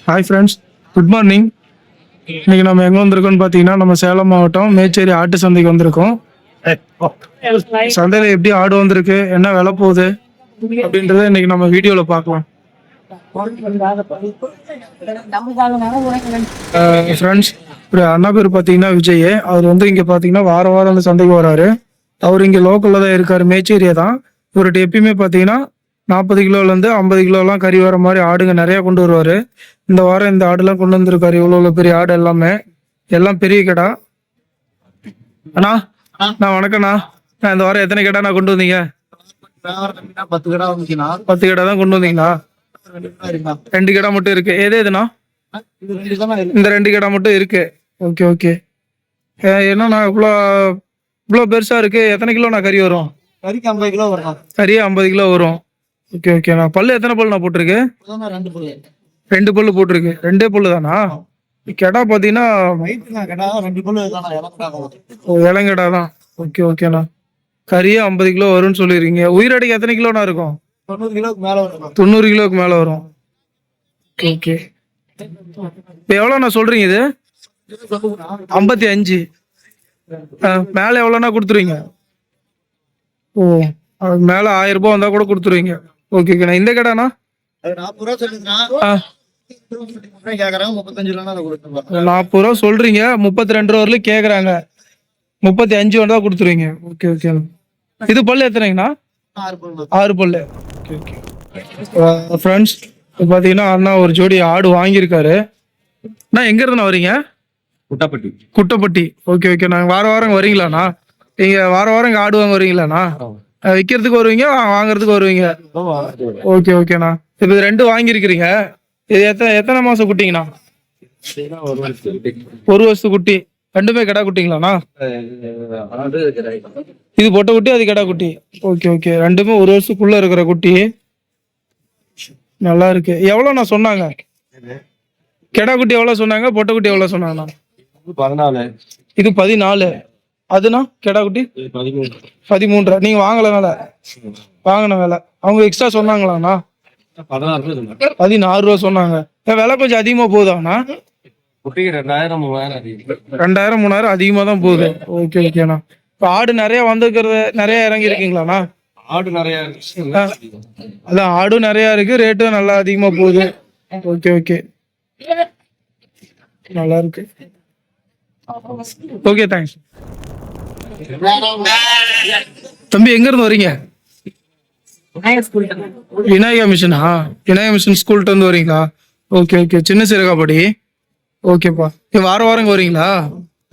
Hi friends, good morning. இன்னைக்கு நம்ம எங்கே வந்திருக்கோம்னு பார்த்தீங்கன்னா, நம்ம சேலம் மாவட்டம் மேச்சேரி ஆட்டு சந்தைக்கு வந்திருக்கோம். சந்தையில் எப்படி ஆடு வந்திருக்கு, என்ன விலை போகுது அப்படின்றத இன்னைக்கு நம்ம வீடியோவில் பார்க்கலாம். ஃப்ரெண்ட்ஸ், அண்ணா பேர் பார்த்தீங்கன்னா விஜய். அவர் வந்து இங்கே பார்த்தீங்கன்னா வாரம் வாரம் அந்த சந்தைக்கு வராரு. அவர் இங்கே லோக்கலில் தான் இருக்கார், மேச்சேரியா தான். இவர்கிட்ட எப்பயுமே பார்த்தீங்கன்னா 40 கிலோலேருந்து 50 கிலோலாம் கறி வர மாதிரி ஆடுங்க நிறையா கொண்டு வருவார். இந்த வாரம் இந்த ஆடுலாம் கொண்டு வந்திருக்காரு. இவ்வளோ பெரிய ஆடு எல்லாமே, எல்லாம் பெரிய கடா. அண்ணா நான் வணக்கண்ணா. நான் இந்த வாரம் எத்தனை கடை நான் கொண்டு வந்தீங்க? 10 கடை தான் கொண்டு வந்தீங்களா? 2 கடை மட்டும் இருக்கு. எதுனா இந்த 2 கடை மட்டும் இருக்கு. Okay okay. என்னண்ணா இவ்வளோ பெருசா இருக்கு? எத்தனை கிலோ நான் கறி வரும்? கறிக்கு 50 கிலோ வரும். கறியே 50 கிலோ வரும். ஓகே ஓகேண்ணா. பல்லு எத்தனை பல்லு நான் போட்டிருக்கு? 2 பல்லு போட்டிருக்கு. 2 பல்லு தானா? கெடா பாத்தீங்கன்னா இளங்கடா தான். ஓகே ஓகேண்ணா. கறியே 50 கிலோ வரும்னு சொல்லிருக்கீங்க. உயிரடைக்கு எத்தனை கிலோண்ணா இருக்கும்? 90 கிலோக்கு மேல வரும். 90 கிலோக்கு மேல வரும். ஓகே. இப்போ எவ்வளோண்ணா சொல்றீங்க? இது 55. மேல எவ்வளோண்ணா கொடுத்துருவீங்க? ஓ, மேல 1000 ரூபாய் வந்தா கூட கொடுத்துருவீங்க. ஓகே ஓகேண்ணா. இந்த கடைண்ணா 40 ரூபா சொல்லிருக்கான். 35 ரூபா 40 ரூபா சொல்றீங்க, 32 ரூபா வரலும் கேக்குறாங்க. 35 வந்தா கொடுத்துருவீங்க. Okay okay. இது பல்லு எத்தனைங்கண்ணா? 6 பல்லு. Okay okay. ஃப்ரெண்ட்ஸ், பாத்தீங்கன்னா அண்ணா ஒரு ஜோடி ஆடு வாங்கியிருக்காரு. அண்ணா எங்க இருந்தா வரீங்க? குட்டப்பட்டி. Okay okay. நாங்க வாரம் வரீங்களாண்ணா? நீங்க வாரம் இங்க ஆடு வாங்க வருவீங்களாண்ணா? விற்கிறதுக்கு வருவீங்க, வாங்குறதுக்கு வருவீங்க? ஓகே ஓகேண்ணா. இப்போ இது 2 வாங்கியிருக்கிறீங்க. இது எத்தனை மாசம் குட்டிங்கண்ணா? 1 வருஷத்து குட்டி. 2மே கிடா குட்டிங்களாண்ணா? இது பொட்டை குட்டி, அது கிடா குட்டி. Okay okay. 2மே 1 வருஷத்துக்குள்ள இருக்கிற குட்டி. நல்லா இருக்கு. எவ்வளோண்ணா சொன்னாங்க? கிடா குட்டி எவ்வளோ சொன்னாங்க? பொட்டை குட்டி எவ்வளோ சொன்னாங்கண்ணா? 14. இது 14. அதுனா கிடா குட்டி 13. நீங்க வாங்கலனால வாங்கின வேலை அவங்க எக்ஸ்ட்ரா சொன்னாங்களாண்ணா? 16 ரூபா சொன்னாங்க. விலை கொஞ்சம் அதிகமா போகுதாண்ணா? 2000 3000 அதிகமா தான் போகுது. ஓகே ஓகேண்ணா. இப்போ ஆடு நிறைய வந்துக்கிறது, நிறைய இறங்கி இருக்கீங்களாண்ணா? ஆடு நிறைய அதான் ஆடும் நிறைய இருக்கு, ரேட்டும் நல்லா அதிகமா போகுது. Okay okay. நல்லா இருக்கு. Okay, thanks. தம்பி எங்க இருந்து வரீங்க? விநாயகா மிஷனா? விநாயகா மிஷன் ஸ்கூல்ல இருந்து வரீங்களா? Okay okay. சின்ன சிறுகாப்படி. ஓகேப்பா. வாரம் வரீங்களா?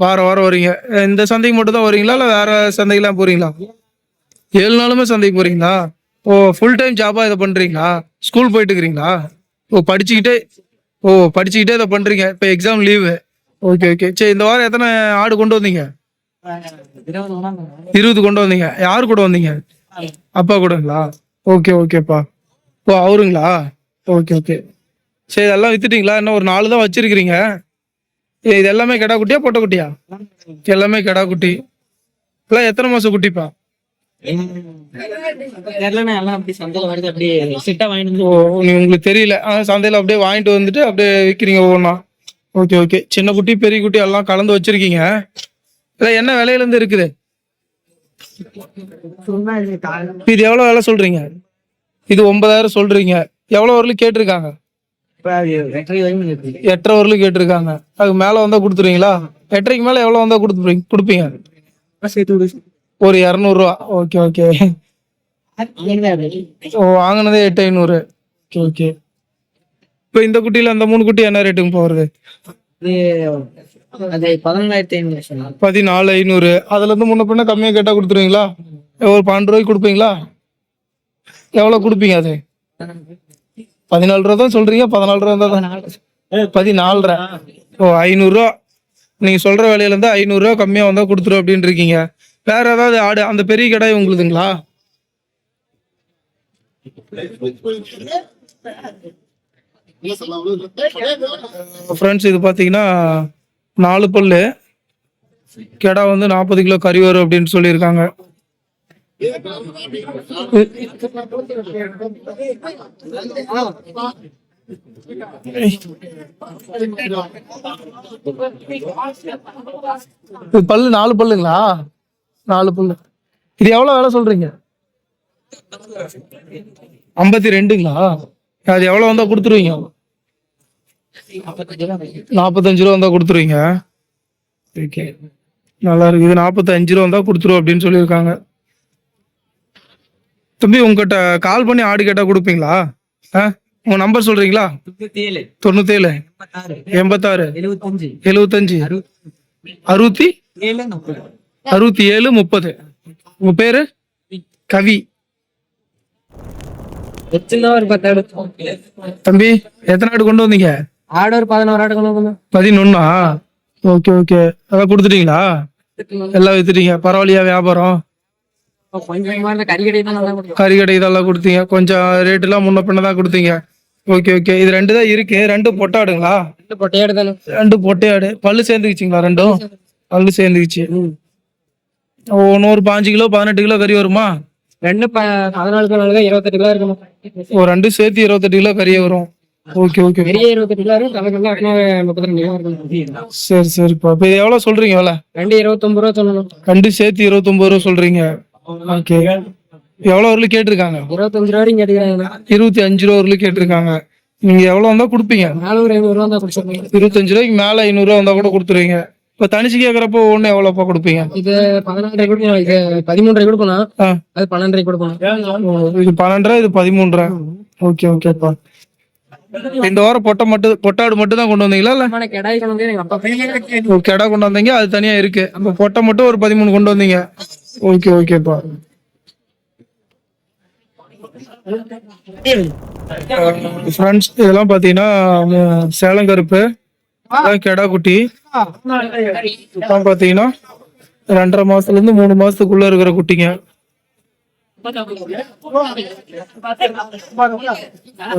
வாரம் வரீங்க. இந்த சந்தைக்கு மட்டும் தான் வரீங்களா, இல்ல வேற சந்தைக்கெல்லாம் போறீங்களா? 7 நாளுமே சந்தைக்கு போறீங்களா? ஓ, ஃபுல் டைம் ஜாபா இதை பண்றீங்களா? ஸ்கூல் போயிட்டு இருக்கிறீங்களா? படிச்சுக்கிட்டே இதை பண்றீங்க. இப்போ எக்ஸாம் லீவு. Okay okay. சரி, இந்த வாரம் எத்தனை ஆடு கொண்டு வந்தீங்க? 20 கொண்டு வந்தீங்க. யாரு கூட வந்தீங்க? அப்பா கூடங்களா? ஓகே ஓகேப்பா. ஓ, அவருங்களா? Okay okay. சரி, இதெல்லாம் வித்துட்டீங்களா? இன்னும் ஒரு 4 தான் வச்சிருக்கிறீங்க. இது எல்லாமே கிடா குட்டியா பொட்டை குட்டியா? எல்லாமே கிடா குட்டி. எல்லாம் எத்தனை மாசம் குட்டிப்பா? உங்களுக்கு தெரியல. சந்தையில அப்படியே வாங்கிட்டு வந்துட்டு அப்படியே விற்கிறீங்க ஒவ்வொன்றா. Okay okay. சின்ன குட்டி பெரிய குட்டி எல்லாம் கலந்து வச்சிருக்கீங்க. இல்ல என்ன விலையில இருந்து இருக்குது? இது எவ்வளவு விலை சொல்றீங்க? இது 9000 சொல்றீங்க. எவ்வளவு வரலும் கேட்டிருக்காங்க? 8.5 வரலும் கேட்டிருக்காங்க. அதுக்கு மேல வந்தா கொடுத்துருவீங்களா? 8.5க்கு மேல எவ்வளவு வந்தா கொடுப்பீங்க? ஒரு 200 ரூபா. Okay okay. வாங்கினதே 8500. Okay okay. இப்ப இந்த குட்டியில அந்த 3 குட்டி என்ன ரேட்டுக்கு போறது? 14,500. அதுல இருந்து முன்ன பின்ன கம்மியா கேட்டா கொடுத்துருவீங்களா? ஒரு 12 ரூபாய்க்கு கொடுப்பீங்களா? எவ்வளவு கொடுப்பீங்க? அது 14 ரூபா தான் சொல்றீங்க. 14 ரூபா தான். 14.5. ஓ, 500 ரூபா. நீங்க சொல்ற விலையில இருந்து 500 ரூபா கம்மியா வந்தா கொடுத்துரும் அப்படின்னு இருக்கீங்க. வேற ஏதாவது ஆடு அந்த பெரிய கடை உங்களுதுங்களா? ஃப்ரெண்ட்ஸ், இது பாத்தீங்கன்னா 4 பல்லு கெடா வந்து 40 கிலோ கறி வரும் அப்படின்னு சொல்லியிருக்காங்க. இது பல்லு 4 பல்லுங்களா? 4 பல்லு. இது எவ்வளவு விலை சொல்றீங்க? 52ங்களா? அது எவ்வளவு வந்தா கொடுத்துருவீங்க? 45 ரூபா வந்தா கொடுத்துருவீங்க. ஓகே, நல்லா இருக்கு. இது 45 ரூபா வந்தா கொடுத்துருவோம் அப்படின்னு சொல்லியிருக்காங்க. தம்பி, உங்ககிட்ட கால் பண்ணி ஆடு கேட்டா கொடுப்பீங்களா? உங்க நம்பர் சொல்றீங்களா? 97 86 75 67 30. உங்க பேரு? கவி. தம்பி, எத்தனை ஆடு கொண்டு வந்தீங்க? ஆடு ஒரு 11 ஆடு கொண்டு வந்தோம். 11ஆ? ஓகே ஓகே, அதான் கொடுத்துட்டீங்களா? எல்லாம் வித்துட்டீங்க. பரவாயில்லையா வியாபாரம்? கறி கடை இதெல்லாம் கொடுத்தீங்க, கொஞ்சம் ரேட் எல்லாம் முன்ன பின்ன தான் கொடுத்தீங்க. ஓகே ஓகே, இது 2 தான் இருக்கு. 2 பொட்டாடுங்களா? 2 பொட்டையாடு. பல்லு சேர்ந்துக்கிச்சிங்களா? 2ம் பல்லு சேர்ந்துக்கிச்சு. ஒரு 5 கிலோ 18 கிலோ கறி வருமா? 2 14 கிலோ 28 கிலோ இருக்கும். 2 சேர்த்து 28 கிலோ கறியே வரும். ஓகே ஓகே, பெரிய 28 கிலோ இருக்கும். தலைக்கெல்லாம் 32 கிலோ இருக்கும். சரி சரிப்பா. இப்போ இது எவ்வளோ சொல்றீங்க விலை? 2 29 ரூபா சொல்லணும். 2 சேர்த்து 29 ரூபா சொல்றீங்க. ஓகே, எவ்வளோ வரலும் கேட்டிருக்காங்க? 25 ரூபா வரைக்கும் கேட்டுக்கிறாங்க. 25 ரூபா வரலும் கேட்டிருக்காங்க. நீங்க எவ்வளோ வந்தா கொடுப்பீங்க? 400 500 ரூபா தான் கொடுத்துருக்கீங்க. 25 ரூபாய்க்கு மேல 500 ரூபா வந்தா கூட கொடுத்துருவீங்க. இப்ப தனிச்சு கேக்குறப்போ ஒண்ணு எவ்வளோப்பா கொடுப்பீங்க? இது 14 கொடுக்கணும். இது 13 கொடுக்கணும். அது 12 கொடுக்கணும். இது 12, இது 13. ஓகே ஓகேப்பா. இந்த வாரம் பொட்டாடு மட்டும் தான் கொண்டு வந்தீங்களா? இல்ல கெடாய் கொண்டு வந்து எங்க அப்பா கெடா கொண்டு வந்தீங்க, அது தனியா இருக்கு. அப்ப பொட்டை மட்டும் ஒரு 13 கொண்டு வந்தீங்க. ஓகே ஓகேப்பா. ஃப்ரெண்ட்ஸ், இதெல்லாம் பாத்தீங்கன்னா சேலம் கருப்பு, கெடா குட்டி. இதெல்லாம் பாத்தீங்கன்னா 2.5 மாசத்துல இருந்து 3 மாசத்துக்குள்ள இருக்கிற குட்டிங்க.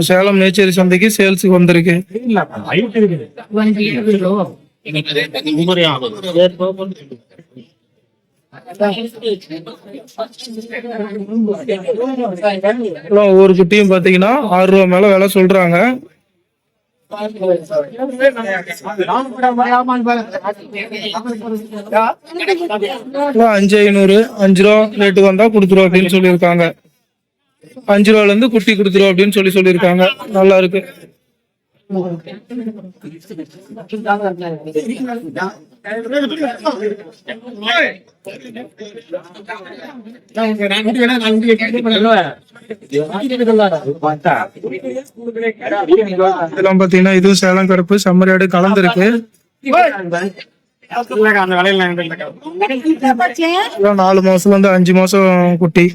சேலம் நேச்சரி சந்தைக்கு சேல்ஸுக்கு வந்திருக்கு. ஒவ்வொரு குட்டியும் பாத்தீங்கன்னா 6 ரூபா மேல விலை சொல்றாங்க. 5,500 5 ரூபா ரேட்டுக்கு வந்தா கொடுத்துருவோம் அப்படின்னு சொல்லியிருக்காங்க. 5 ரூபால இருந்து குட்டி கொடுத்துருவோம் அப்படின்னு சொல்லியிருக்காங்க. நல்லா இருக்கு. இதெல்லாம் பாத்தீங்கன்னா இதுவும் சேலம் கருப்பு செம்மறியாடு கலந்துருக்கு. 4 மாசத்துல இருந்து 5 மாசம் குட்டி.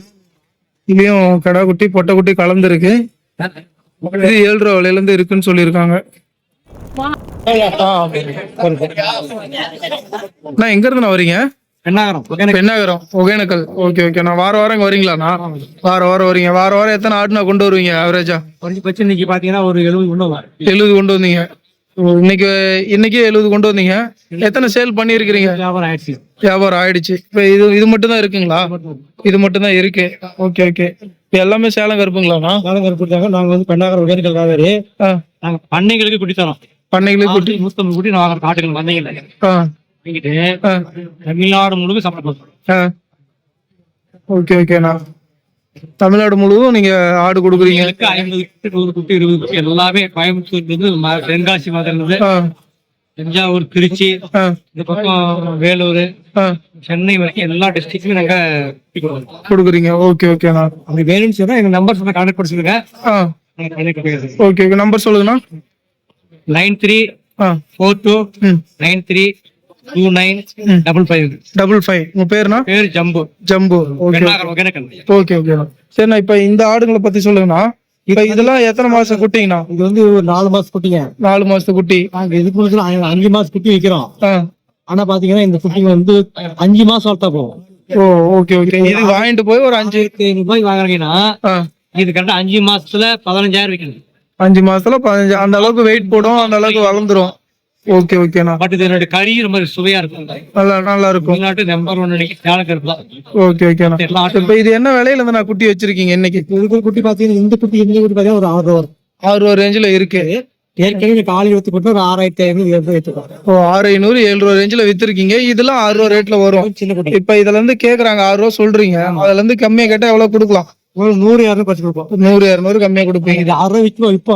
இதுலயும் கடா குட்டி பொட்டை குட்டி கலந்துருக்கு. இது 7 ரூபா விலையில இருந்து இருக்குன்னு சொல்லியிருக்காங்க. நான் எங்க இருந்து வரீங்க? பெண்ணாகரம், ஒகேனக்கல். ஓகே ஓகே, நான் வாரம் இங்க வரீங்களாண்ணா? வாரம் வரீங்க. வாரம் எத்தனை ஆடுனா கொண்டு வருவீங்க ஆவரேஜா? இன்னைக்கு பாத்தீங்கன்னா ஒரு 70 கொண்டு வந்தீங்க. இன்னைக்கு 70 கொண்டு வந்தீங்க. எத்தனை சேல் பண்ணிருக்கீங்க? வியாபாரம் ஆயிடுச்சு. இப்ப இது மட்டும் தான் இருக்குங்களா? இது மட்டும் தான் இருக்கு. ஓகே ஓகே, எல்லாமே சேலம் கருப்புங்களாண்ணா? சேலம் கருப்பு. நாங்க வந்து பெண்ணாகரம் ஒகேனக்கல் காவேரி. நாங்க பண்ணைகளுக்கு குட்டி தரோம். பண்ணைகளுக்கு குட்டி 150 குட்டி நாங்க காட்டுகள் பண்ணைகள் தமிழ்நாடு முழுக்க சமைப்போம். ஓகே ஓகேண்ணா, தமிழ்நாடு முழுவதும் நீங்க ஆடு கொடுக்குறீங்க? 50 குட்டி 100 குட்டி 20 குட்டி எல்லாமே கோயம்புத்தூர்ல இருந்து தென்காசி மதுரையில இருந்து தஞ்சாவூர் திருச்சி இந்த பக்கம் வேலூர் சென்னை வரைக்கும் எல்லா டிஸ்ட்ரிக்ட்லயும் நாங்க கொடுக்குறீங்க. ஓகே ஓகேண்ணா, அப்படி வேணும்னு சொன்னா எங்க நம்பர் சொன்னா கான்டாக்ட் பண்ணி சொல்லுங்க. ஓகே ஓகே, நம்பர் சொல்லுங்கண்ணா. 9342292555. உங்க பேருண்ணா? பேரு ஜம்பு. ஜம்பு. ஓகே ஓகே ஓகேண்ணா. சரிண்ணா, இப்ப இந்த ஆடுங்களை பத்தி சொல்லுங்கண்ணா. இப்ப இதெல்லாம் எத்தனை மாசம் குட்டிங்கண்ணா? இது வந்து ஒரு 4 மாசம் குட்டிங்க. 4 மாசத்து குட்டி. நாங்க இதுக்கு 5 மாசம் குட்டி விக்கிறோம். ஆனா பாத்தீங்கன்னா இந்த குட்டிங்க வந்து 5 மாசம் வளர்த்தா போகும். ஓ ஓகே ஓகே, இது வாங்கிட்டு போய் ஒரு 5,500 ரூபாய்க்கு வாங்குறீங்கன்னா இது கரெக்டா 5 மாசத்துல 15,000 விற்கணும். 5 மாசத்துல 15, அந்த அளவுக்கு வெயிட் போடும், அந்த அளவுக்கு வளர்ந்துரும். ஓகே ஓகேண்ணா. பட் இது என்னோட கறி ரொம்ப சுவையா இருக்கும். நல்லா இருக்கும். தமிழ்நாட்டு நம்பர் 1 சேலம் கருப்பு தான். ஓகே ஓகேண்ணா. இப்ப இது என்ன விலையில இருந்து நான் குட்டி வச்சிருக்கீங்க இன்னைக்கு? குட்டி பாத்தீங்கன்னா இந்த குட்டி பாத்தீங்கன்னா ஒரு 6 ரூபா வரும். 6 ரூபா ரேஞ்சில் இருக்கு. ஏற்கனவே காலி ஊற்றி போட்டு ஒரு 6500 ஏற்றுப்பாங்க. ஓ 6500 7 ரூபா ரேஞ்சில் வித்துருக்கீங்க. இதெல்லாம் 6 ரூபா ரேட்ல வரும். சின்ன குட்டி இப்ப இதுல இருந்து கேக்குறாங்க 6 ரூபா சொல்றீங்க, அதுல இருந்து கம்மியா கேட்டா எவ்வளவு கொடுக்கலாம்? ஒரு 100 குறைச்சு கொடுப்போம். 100 200 கம்மியா கொடுப்பீங்க. இது 6 ரூபா விற்கும். இப்போ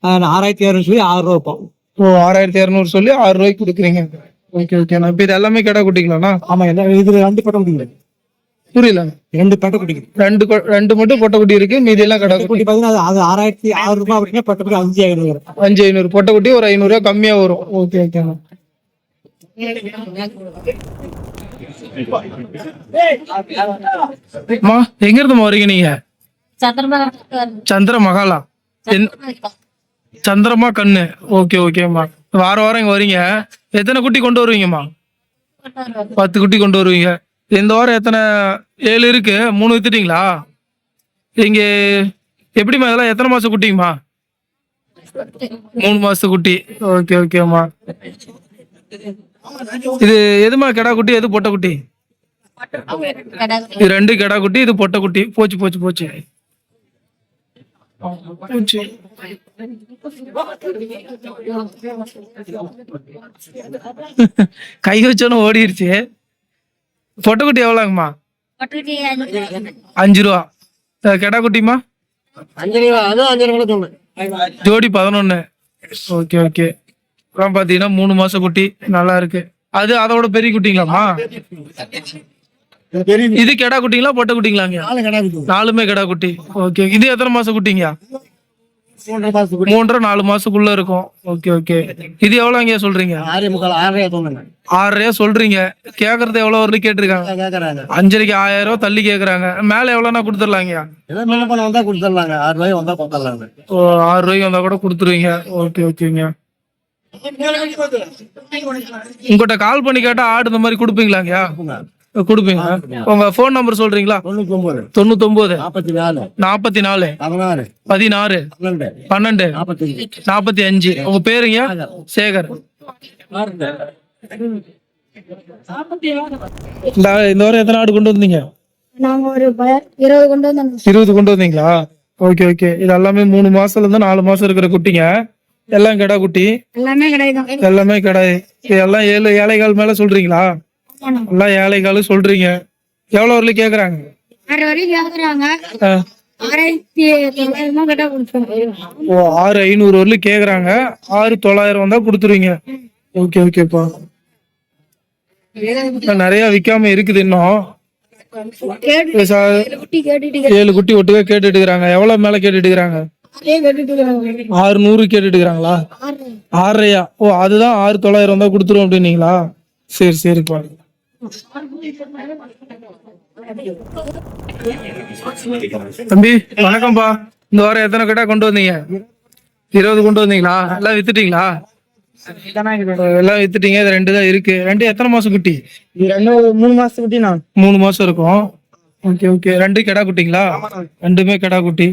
6200 சொல்லி 6 ரூபா வைப்போம். ஓ 6200 சொல்லி 6 ரூபாய்க்கு கொடுக்குறீங்க. ஓகே ஓகேண்ணா. இப்ப இது எல்லாமே கடை குட்டிங்களாண்ணா? ஆமா, இதுல 2 பட்டை குட்டிங்க. புரியல. 2 பட்டை குட்டிங்க. 2 மட்டும் பொட்டை குட்டி இருக்கு, மீதி எல்லாம் கடை குட்டி பாத்தீங்கன்னா அது 6006 ரூபாய் அப்படின்னா பட்டை குட்டி 5500. 5500 பொட்டை குட்டி ஒரு 500 ரூபாய் கம்மியா வரும். ஓகே ஓகேண்ணா. அம்மா எங்க இருந்துமா வரீங்க நீங்க? சந்திர மகாலா சந்திரமா கண்ணு. ஓகே ஓகேம்மா. வாரம் வாரம் இங்க வரீங்க. எத்தனை குட்டி கொண்டு வருவீங்கம்மா? 10 குட்டி கொண்டு வருவீங்க. இந்த வாரம் எத்தனை? 7 இருக்கு. 3 வித்துட்டீங்களா? இங்க எப்படிம்மா இதெல்லாம் எத்தனை மாசம் குட்டிங்கம்மா? 3 மாசத்து குட்டி. ஓகே ஓகேம்மா. இது எதுமா கெடா குட்டி, எது பொட்டை குட்டி? இது 2 கெடா குட்டி, இது பொட்டை குட்டி. போச்சு போச்சு போச்சு. கை வச்சோன்னு ஓடிடுச்சு. பொட்டை குட்டி எவ்வளோங்கம்மா? 5 ரூபா. கெடா குட்டிமா? 5 ரூபா. அதுவும் 5 ரூபா சொன்னேன். ஜோடி 11. Okay okay. அப்புறம் பாத்தீங்கன்னா 3 மாசம் குட்டி நல்லா இருக்கு. அது அதோட பெரிய குட்டிங்களாமா? இது கெடா குட்டிங்களா பொட்டை குட்டிங்களாங்க? 4 கடை குட்டி. 4மே கெடா குட்டி. ஓகே. இது எத்தனை மாசம் குட்டிங்க? 3 4 மாசத்துக்குள்ள இருக்கும். Okay okay. இது எவ்வளவுங்க சொல்றீங்க? 6.25 சொன்னேன். 6.5 சொல்றீங்க. கேக்குறது எவ்வளவு வரல கேட்டிருக்காங்க? கேக்குறாங்க 5.5க்கு 1000 ரூபாய் தள்ளி கேக்குறாங்க. மேல எவ்வளவுனா கொடுத்துடலாங்க? ஏதோ மேல பண்ண வந்தா கொடுத்துடலாங்க. 6 ரூபாய் வந்தா கொடுத்துடலாங்க. ஓ 6 ரூபாய்க்கு வந்தா கூட கொடுத்துருவீங்க. ஓகே ஓகேங்க. உங்ககிட்ட கால் பண்ணி கேட்டா ஆடு இந்த மாதிரி கொடுப்பீங்களாங்கயா? கொடுப்பீங்க. உங்க போன் நம்பர் சொல்றீங்களா? 99 99 44 44 16 16 12 12 45. உங்க பேருங்க? சேகர். இந்த வாரம் எத்தனை ஆடு கொண்டு வந்தீங்க? நாங்க ஒரு 20 கொண்டு வந்தோம். 20 கொண்டு வந்தீங்களா? Okay okay. இது எல்லாமே 3 மாசத்துல இருந்து 4 மாசம் இருக்கிற குட்டிங்க. எல்லாம் கெடா குட்டி. எல்லாமே கிடையாது. எல்லாமே கிடையாது. எல்லாம் 7 ஏழைகால் மேல சொல்றீங்களா? எல்லாம் ஏழைகால் சொல்றீங்க. எவ்வளவு வரல கேக்குறாங்க? 6 வரைக்கும் கேக்குறாங்க. 6900 கிட்ட கொடுத்துருவோம். ஓ 6500 வரல கேக்குறாங்க. 6900 வந்தா கொடுத்துருவீங்க. ஓகே ஓகேப்பா. நிறைய விக்காம இருக்குது இன்னும். 7 குட்டி ஒட்டுக்கா கேட்டுட்டு இருக்கிறாங்க. எவ்வளவு மேல கேட்டுட்டு இருக்கிறாங்க? 600 கேட்டுட்டு இருக்கிறாங்களா? 6.5. ஓ அதுதான் 6900 வந்தா கொடுத்துருவோம் அப்படின்னீங்களா? சரி சரிப்பா. தம்பி வணக்கம்ப்பா. இந்த வாரம் எத்தனை கடை கொண்டு வந்தீங்க? 20 கொண்டு வந்தீங்களா? எல்லாம் வித்துட்டீங்களா? எல்லாம் வித்துட்டீங்க. இது 2 தான் இருக்கு. 2 எத்தனை மாசம் குட்டி? 3 மாசம் குட்டி. 3 மாசம் இருக்கும். Okay okay. 2 கெடா குட்டிங்களா? 2மே கெடா குட்டி.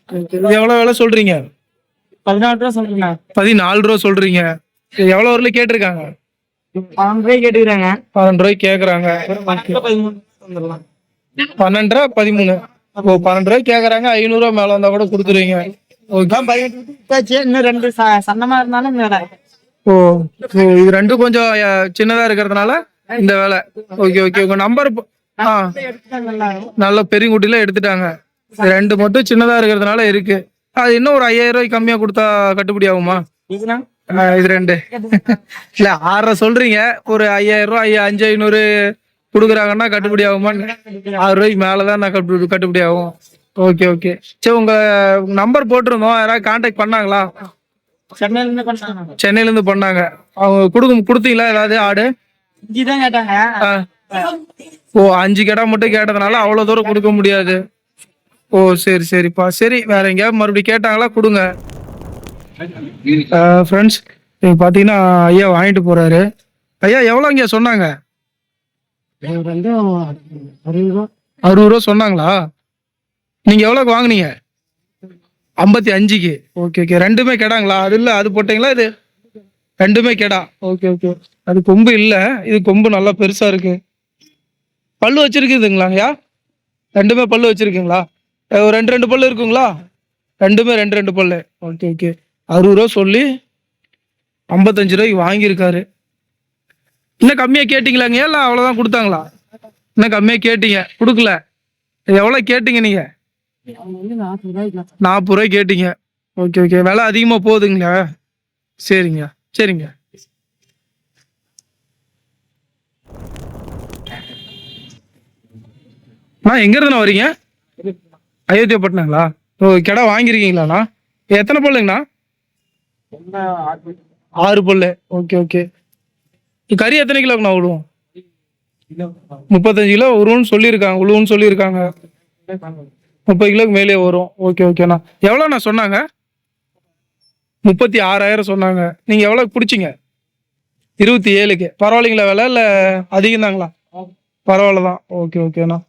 இது எவ்வளவு விலை சொல்றீங்க? 14 ரூபா சொல்றேன். 14 ரூபா சொல்றீங்க. எவ்வளவு வரல கேட்டிருக்காங்க? 12 ரூபாய் கேட்டுக்கிறாங்க. 12 ரூபாய்க்கு கேக்குறாங்க. 12 13. ஓ 12 ரூபாய்க்கு கேக்குறாங்க. 500 ரூபாய் மேல வந்தா கூட கொடுத்துருவீங்க. இன்னும் 2 சன்னமா இருந்தாலும் ஓ இது 2 கொஞ்சம் சின்னதா இருக்கிறதுனால இந்த வேலை. Okay okay. உங்க நம்பர் நல்ல பெரிய குட்டில எடுத்துட்டாங்க. 2 மட்டும் சின்னதா இருக்கிறதுனால இருக்கு. அது இன்னும் ஒரு 5000 ரூபாய்க்கு கம்மியா கொடுத்தா கட்டுப்படி ஆகுமா? இது 2 இல்ல 6 சொல்றீங்க. ஒரு 5000 ரூபாய் 5500 குடுக்குறாங்கன்னா கட்டுப்படி ஆகுமா? 6 ரூபாய்க்கு மேலதான் நான் கட்டுப்படி ஆகும். Okay okay. சரி உங்க நம்பர் போட்டிருந்தோம். யாராவது கான்டாக்ட் பண்ணாங்களா? சென்னையில இருந்து பண்ணாங்க. அவங்க கொடுத்தீங்களா ஏதாவது ஆடு? 5 தான் கேட்டாங்க. ஓ 5 கடை மட்டும் கேட்டதுனால அவ்வளவு தூரம் கொடுக்க முடியாது. ஓ சரி சரிப்பா. சரி வேற எங்கேயாவது மறுபடியும் கேட்டாங்களா கொடுங்க. ஃப்ரெண்ட்ஸ் பாத்தீங்கன்னா ஐயா வாங்கிட்டு போறாரு. ஐயா எவ்வளவு இங்க சொன்னாங்க? 60 ரூபா சொன்னாங்களா? நீங்க எவ்வளவுக்கு வாங்குனீங்க? 55க்கு. Okay okay. 2மே கெடாங்களா? அது இல்ல அது போட்டீங்களா? இது 2மே கெடா. Okay okay. அது கொம்பு இல்ல, இது கொம்பு நல்லா பெருசா இருக்கு. பல்லு வச்சிருக்குதுங்களாங்கய்யா? 2மே பல்லு வச்சிருக்கீங்களா? ஒரு 2 பல்லு இருக்குங்களா? ரெண்டுமே ரெண்டு ரெண்டு பல்லு. Okay okay. 60 ரூபா சொல்லி 55 ரூபாய்க்கு வாங்கியிருக்காரு. இன்னும் கம்மியா கேட்டீங்களாங்க இல்லை அவ்வளோதான் கொடுத்தாங்களா? இன்னும் கம்மியா கேட்டீங்க கொடுக்கல. எவ்வளோ கேட்டீங்க நீங்க? 40 ரூபாய் கேட்டீங்க. Okay okay. விலை அதிகமாக போகுதுங்களா? சரிங்க சரிங்க. எங்க இருந்துண்ணா வரீங்க? அயோத்தியாப்பட்டினங்களா? ஓ, கிடா வாங்கியிருக்கீங்களாண்ணா? எத்தனை பல்லுங்கண்ணா? 6 பல்லு. Okay okay. கறி எத்தனை கிலோக்குண்ணா விடுவோம்? 35 கிலோ வரும்னு சொல்லியிருக்காங்க, உழுவுன்னு சொல்லியிருக்காங்க. 30 கிலோக்கு மேலே வரும். ஓகே ஓகேண்ணா. எவ்வளோண்ணா சொன்னாங்க? 36,000 சொன்னாங்க. நீங்கள் எவ்வளோக்கு பிடிச்சிங்க? 27க்கு. பரவாயில்லைங்களா விலை இல்லை அதிகம் தாங்களா? பரவாயில்ல தான். ஓகே ஓகேண்ணா.